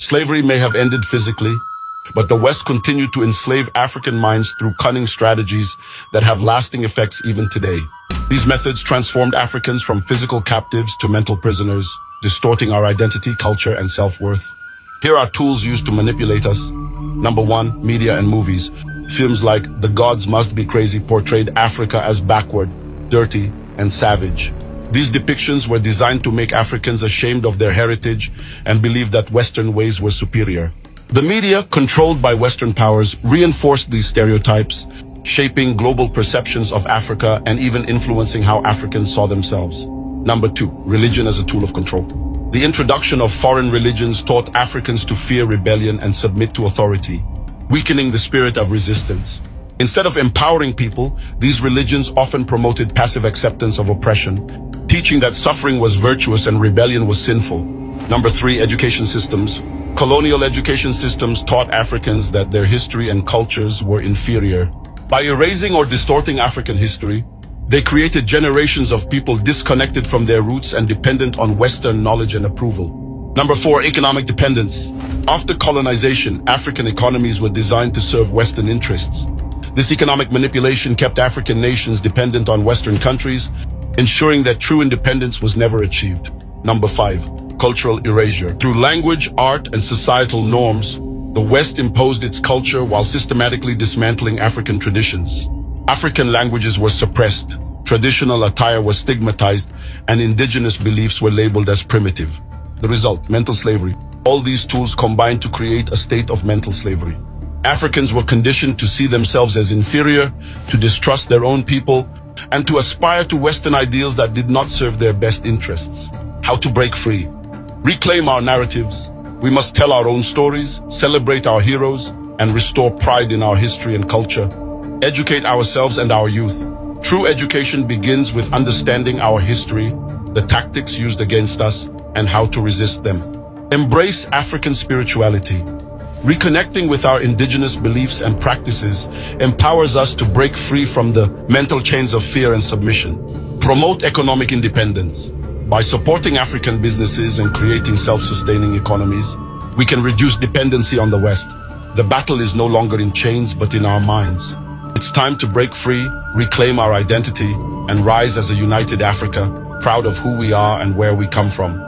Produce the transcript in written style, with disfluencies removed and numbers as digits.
Slavery may have ended physically, but the West continued to enslave African minds through cunning strategies that have lasting effects even today. These methods transformed Africans from physical captives to mental prisoners, distorting our identity, culture, and self-worth. Here are tools used to manipulate us. Number one, media and movies. Films like The Gods Must Be Crazy portrayed Africa as backward, dirty, and savage. These depictions were designed to make Africans ashamed of their heritage and believe that Western ways were superior. The media, controlled by Western powers, reinforced these stereotypes, shaping global perceptions of Africa and even influencing how Africans saw themselves. Number two, religion as a tool of control. The introduction of foreign religions taught Africans to fear rebellion and submit to authority, weakening the spirit of resistance. Instead of empowering people, these religions often promoted passive acceptance of oppression, teaching that suffering was virtuous and rebellion was sinful. Number three, education systems. Colonial education systems taught Africans that their history and cultures were inferior. By erasing or distorting African history, they created generations of people disconnected from their roots and dependent on Western knowledge and approval. Number four, economic dependence. After colonization, African economies were designed to serve Western interests. This economic manipulation kept African nations dependent on Western countries, ensuring that true independence was never achieved. Number five, cultural erasure. Through language, art, and societal norms, the West imposed its culture while systematically dismantling African traditions. African languages were suppressed, traditional attire was stigmatized, and indigenous beliefs were labeled as primitive. The result, mental slavery. All these tools combined to create a state of mental slavery. Africans were conditioned to see themselves as inferior, to distrust their own people, and to aspire to Western ideals that did not serve their best interests. How to break free? Reclaim our narratives. We must tell our own stories, celebrate our heroes, and restore pride in our history and culture. Educate ourselves and our youth. True education begins with understanding our history, the tactics used against us, and how to resist them. Embrace African spirituality. Reconnecting with our indigenous beliefs and practices empowers us to break free from the mental chains of fear and submission. Promote economic independence. By supporting African businesses and creating self-sustaining economies, we can reduce dependency on the West. The battle is no longer in chains, but in our minds. It's time to break free, reclaim our identity, and rise as a united Africa, proud of who we are and where we come from.